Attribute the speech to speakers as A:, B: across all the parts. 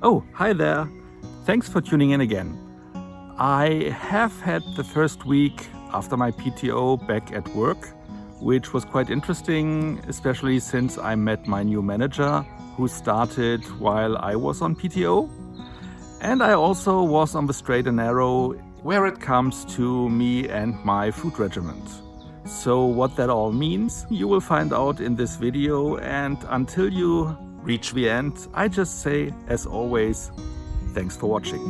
A: Oh, hi there. Thanks for tuning in again. I have had the first week after my PTO back at work, which was quite interesting, especially since I met my new manager who started while I was on PTO. And I also was on the straight and narrow where it comes to me and my food regiment. So what that all means, you will find out in this video, and until you reach the end, I just say, as always, thanks for watching.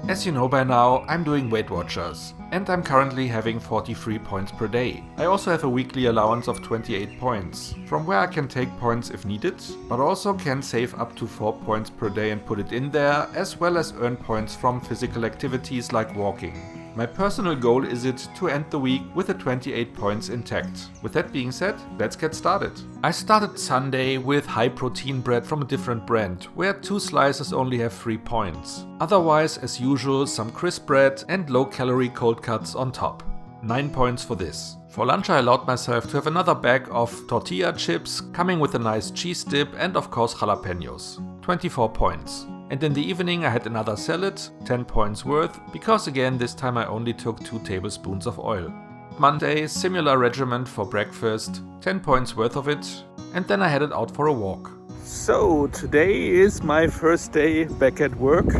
B: As you know by now, I'm doing Weight Watchers, and I'm currently having 43 points per day. I also have a weekly allowance of 28 points, from where I can take points if needed, but also can save up to 4 points per day and put it in there, as well as earn points from physical activities like walking. My personal goal is it to end the week with the 28 points intact. With that being said, let's get started. I started Sunday with high protein bread from a different brand, where 2 slices only have 3 points. Otherwise, as usual, some crisp bread and low calorie cold cuts on top. 9 points for this. For lunch I allowed myself to have another bag of tortilla chips, coming with a nice cheese dip and of course jalapenos. 24 points. And in the evening I had another salad, 10 points worth, because again this time I only took 2 tablespoons of oil. Monday, similar regimen for breakfast, 10 points worth of it, and then I headed out for a walk.
A: So today is my first day back at work,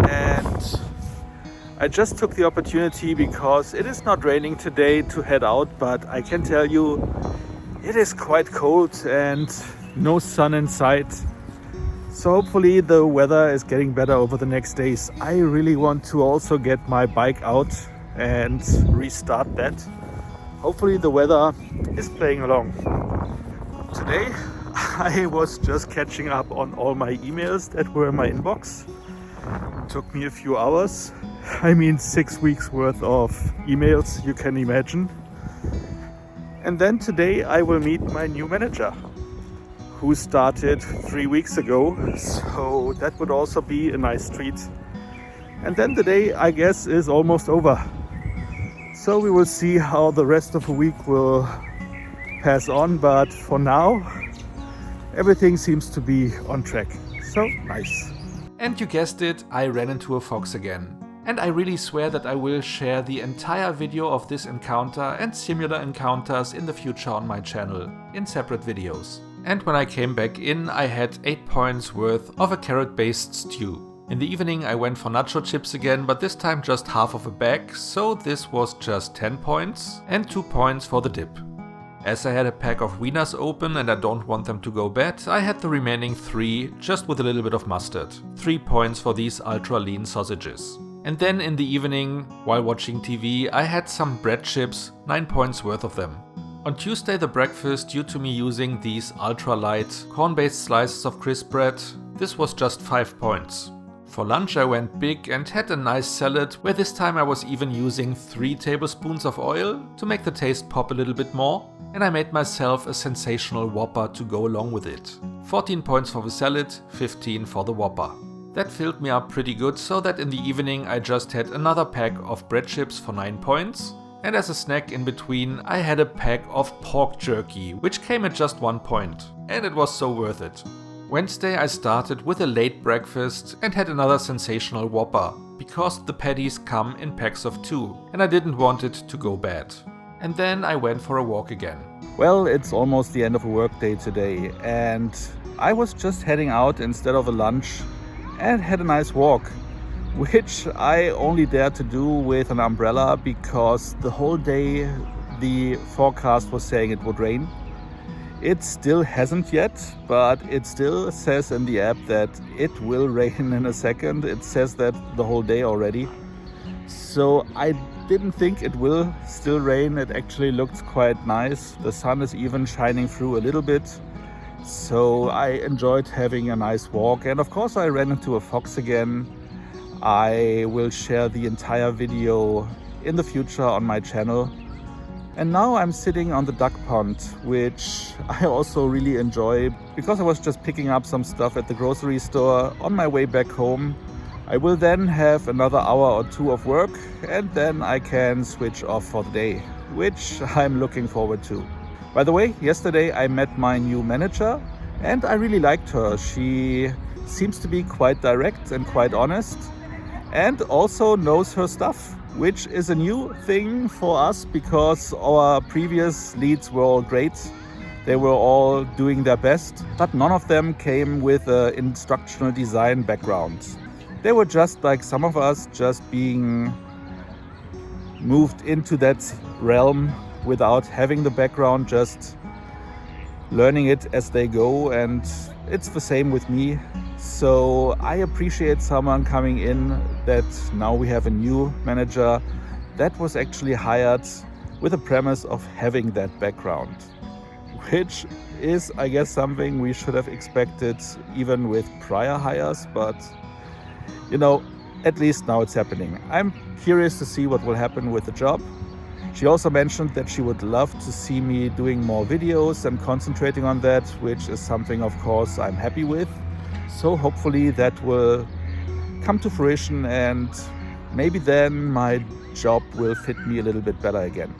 A: and I just took the opportunity because it is not raining today to head out, but I can tell you it is quite cold and no sun in sight. So hopefully the weather is getting better over the next days. I really want to also get my bike out and restart that. Hopefully the weather is playing along. Today I was just catching up on all my emails that were in my inbox. It took me a few hours. 6 weeks worth of emails, you can imagine. And then today I will meet my new manager, who started 3 weeks ago, so that would also be a nice treat. And then the day, I guess, is almost over. So we will see how the rest of the week will pass on, but for now, everything seems to be on track. So nice.
B: And you guessed it, I ran into a fox again. And I really swear that I will share the entire video of this encounter and similar encounters in the future on my channel, in separate videos. And when I came back in, I had 8 points worth of a carrot-based stew. In the evening I went for nacho chips again, but this time just half of a bag, so this was just 10 points and 2 points for the dip. As I had a pack of wieners open and I don't want them to go bad, I had the remaining 3 just with a little bit of mustard. 3 points for these ultra lean sausages. And then in the evening, while watching TV, I had some bread chips, 9 points worth of them. On Tuesday the breakfast, due to me using these ultra light corn-based slices of crisp bread, this was just 5 points. For lunch I went big and had a nice salad, where this time I was even using 3 tablespoons of oil to make the taste pop a little bit more, and I made myself a sensational Whopper to go along with it. 14 points for the salad, 15 for the Whopper. That filled me up pretty good, so that in the evening I just had another pack of bread chips for 9 points. And as a snack in between, I had a pack of pork jerky, which came at just 1 point. And it was so worth it. Wednesday I started with a late breakfast and had another sensational Whopper, because the patties come in packs of 2, and I didn't want it to go bad. And then I went for a walk again.
A: Well, it's almost the end of a workday today, and I was just heading out instead of a lunch and had a nice walk, which I only dared to do with an umbrella because the whole day the forecast was saying it would rain. It still hasn't yet, but it still says in the app that it will rain in a second. It says that the whole day already. So I didn't think it will still rain. It actually looks quite nice. The sun is even shining through a little bit. So I enjoyed having a nice walk, and of course I ran into a fox again. I will share the entire video in the future on my channel. And now I'm sitting on the duck pond, which I also really enjoy because I was just picking up some stuff at the grocery store on my way back home. I will then have another hour or 2 of work, and then I can switch off for the day. which I'm looking forward to. By the way, yesterday I met my new manager and I really liked her. She seems to be quite direct and quite honest and also knows her stuff, which is a new thing for us because our previous leads were all great. They were all doing their best, but none of them came with an instructional design background. They were just like some of us, just being moved into that realm without having the background, just learning it as they go, and it's the same with me. So I appreciate someone coming in that now we have a new manager that was actually hired with the premise of having that background, which is, I guess, something we should have expected even with prior hires, but at least now it's happening. I'm curious to see what will happen with the job. She also mentioned that she would love to see me doing more videos and concentrating on that, which is something, of course, I'm happy with. So hopefully that will come to fruition and maybe then my job will fit me a little bit better again.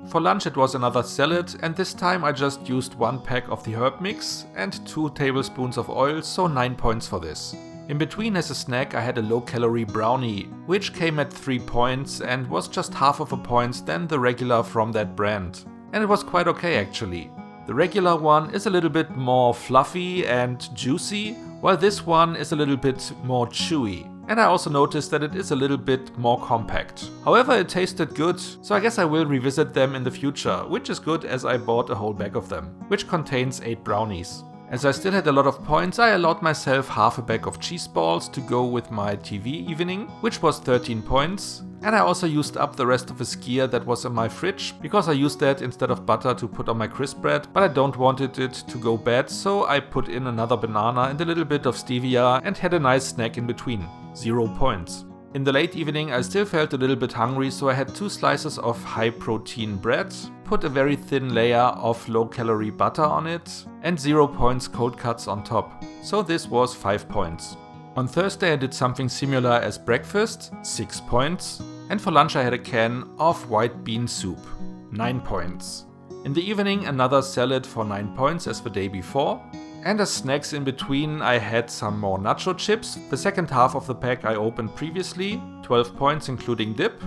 B: For lunch it was another salad, and this time I just used 1 pack of the herb mix and 2 tablespoons of oil, so 9 points for this. In between as a snack I had a low-calorie brownie, which came at 3 points and was just half of a point than the regular from that brand. And it was quite okay actually. The regular one is a little bit more fluffy and juicy, while this one is a little bit more chewy. And I also noticed that it is a little bit more compact. However, it tasted good, so I guess I will revisit them in the future, which is good as I bought a whole bag of them, which contains 8 brownies. As I still had a lot of points, I allowed myself half a bag of cheese balls to go with my TV evening, which was 13 points. And I also used up the rest of the skyr that was in my fridge, because I used that instead of butter to put on my crisp bread, but I don't wanted it to go bad, so I put in another banana and a little bit of stevia and had a nice snack in between. 0 points. In the late evening I still felt a little bit hungry, so I had 2 slices of high protein bread, put a very thin layer of low calorie butter on it, and 0 points cold cuts on top. So this was 5 points. On Thursday I did something similar as breakfast, 6 points, and for lunch I had a can of white bean soup, 9 points. In the evening another salad for 9 points as the day before, and as snacks in between I had some more nacho chips. The second half of the pack I opened previously, 12 points including dip,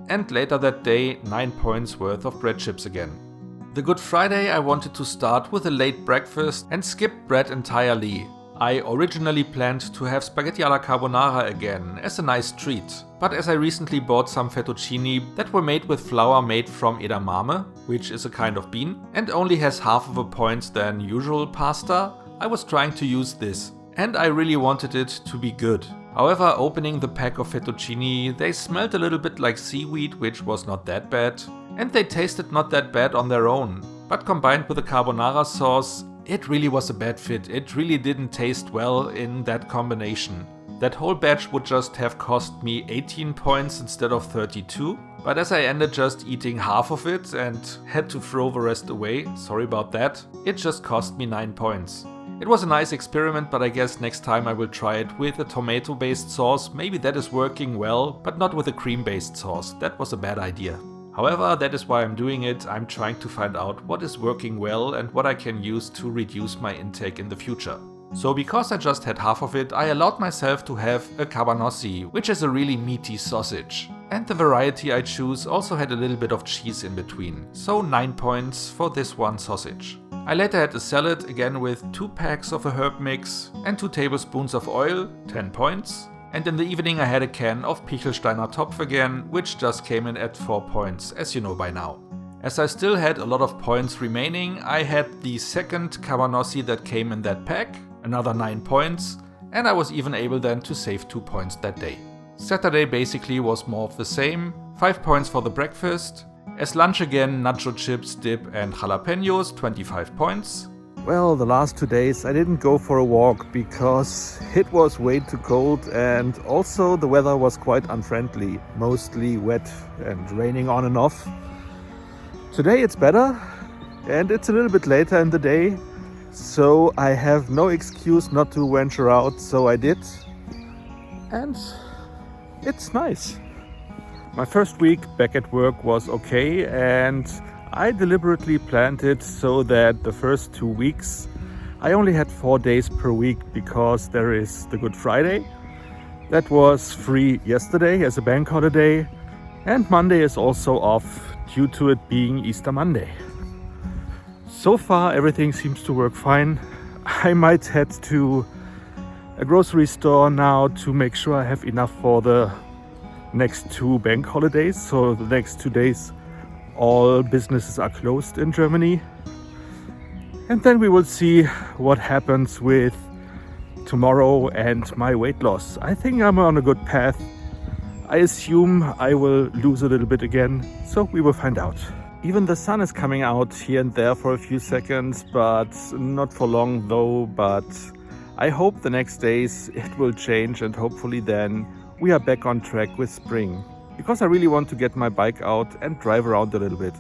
B: and later that day 9 points worth of bread chips again. The Good Friday I wanted to start with a late breakfast and skip bread entirely. I originally planned to have spaghetti alla carbonara again as a nice treat, but as I recently bought some fettuccine that were made with flour made from edamame, which is a kind of bean, and only has half of a point than usual pasta, I was trying to use this, and I really wanted it to be good. However, opening the pack of fettuccine, they smelled a little bit like seaweed, which was not that bad, and they tasted not that bad on their own, but combined with the carbonara sauce, it really was a bad fit. It really didn't taste well in that combination. That whole batch would just have cost me 18 points instead of 32, but as I ended just eating half of it and had to throw the rest away, sorry about that, it just cost me 9 points. It was a nice experiment, but I guess next time I will try it with a tomato-based sauce. Maybe that is working well, but not with a cream-based sauce. That was a bad idea. However, that is why I'm doing it. I'm trying to find out what is working well and what I can use to reduce my intake in the future. So because I just had half of it, I allowed myself to have a cabanossi, which is a really meaty sausage. And the variety I choose also had a little bit of cheese in between, so 9 points for this one sausage. I later had a salad, again with 2 packs of a herb mix and 2 tablespoons of oil, 10 points. And in the evening I had a can of Pichelsteiner Topf again, which just came in at 4 points, as you know by now. As I still had a lot of points remaining, I had the second cabanossi that came in that pack, another 9 points, and I was even able then to save 2 points that day. Saturday basically was more of the same, 5 points for the breakfast. As lunch again, nacho chips, dip and jalapenos, 25 points.
A: Well, the last 2 days I didn't go for a walk because it was way too cold and also the weather was quite unfriendly, mostly wet and raining on and off. Today it's better and it's a little bit later in the day, so I have no excuse not to venture out, so I did. And it's nice. My first week back at work was okay, and I deliberately planned it so that the first 2 weeks I only had 4 days per week because there is the Good Friday. That was free yesterday as a bank holiday, and Monday is also off due to it being Easter Monday. So far everything seems to work fine. I might head to a grocery store now to make sure I have enough for the next 2 bank holidays. So the next 2 days all businesses are closed in Germany. And then we will see what happens with tomorrow and my weight loss. I think I'm on a good path. I assume I will lose a little bit again, so we will find out. Even the sun is coming out here and there for a few seconds, but not for long though. But I hope the next days it will change, and hopefully then we are back on track with spring, because I really want to get my bike out and drive around a little bit.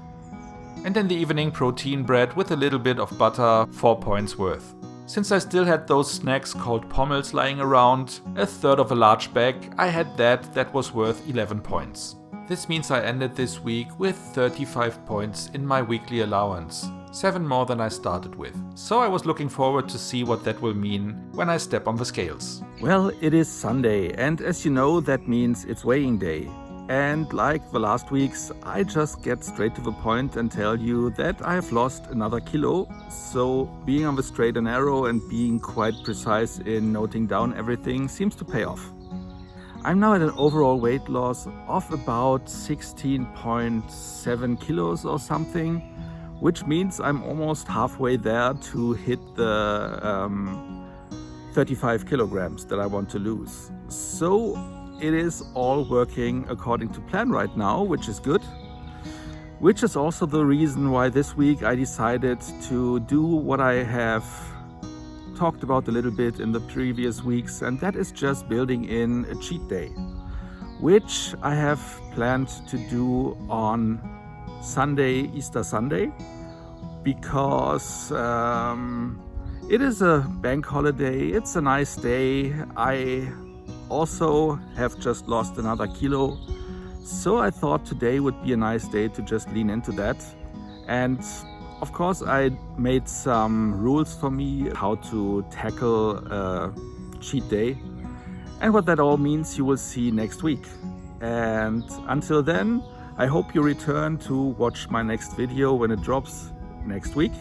B: And in the evening, protein bread with a little bit of butter, 4 points worth. Since I still had those snacks called pommels lying around, a third of a large bag, I had that was worth 11 points. This means I ended this week with 35 points in my weekly allowance, 7 more than I started with. So I was looking forward to see what that will mean when I step on the scales.
A: Well, it is Sunday, and as you know, that means it's weighing day. And like the last weeks, I just get straight to the point and tell you that I have lost another kilo. So being on the straight and narrow and being quite precise in noting down everything seems to pay off. I'm now at an overall weight loss of about 16.7 kilos or something, which means I'm almost halfway there to hit the 35 kilograms that I want to lose. So it is all working according to plan right now, which is good. Which is also the reason why this week I decided to do what I have talked about a little bit in the previous weeks, and that is just building in a cheat day, which I have planned to do on Sunday, Easter Sunday, because it is a bank holiday, it's a nice day. I also have just lost another kilo, so I thought today would be a nice day to just lean into that. And of course I made some rules for me how to tackle a cheat day, and what that all means you will see next week. And until then, I hope you return to watch my next video when it drops next week.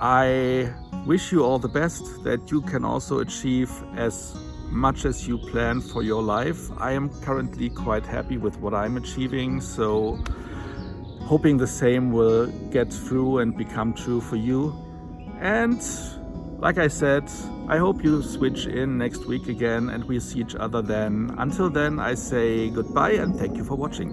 A: I wish you all the best, that you can also achieve as much as you plan for your life. I am currently quite happy with what I'm achieving, so hoping the same will get through and become true for you. And like I said, I hope you switch in next week again and we'll see each other then. Until then, I say goodbye and thank you for watching.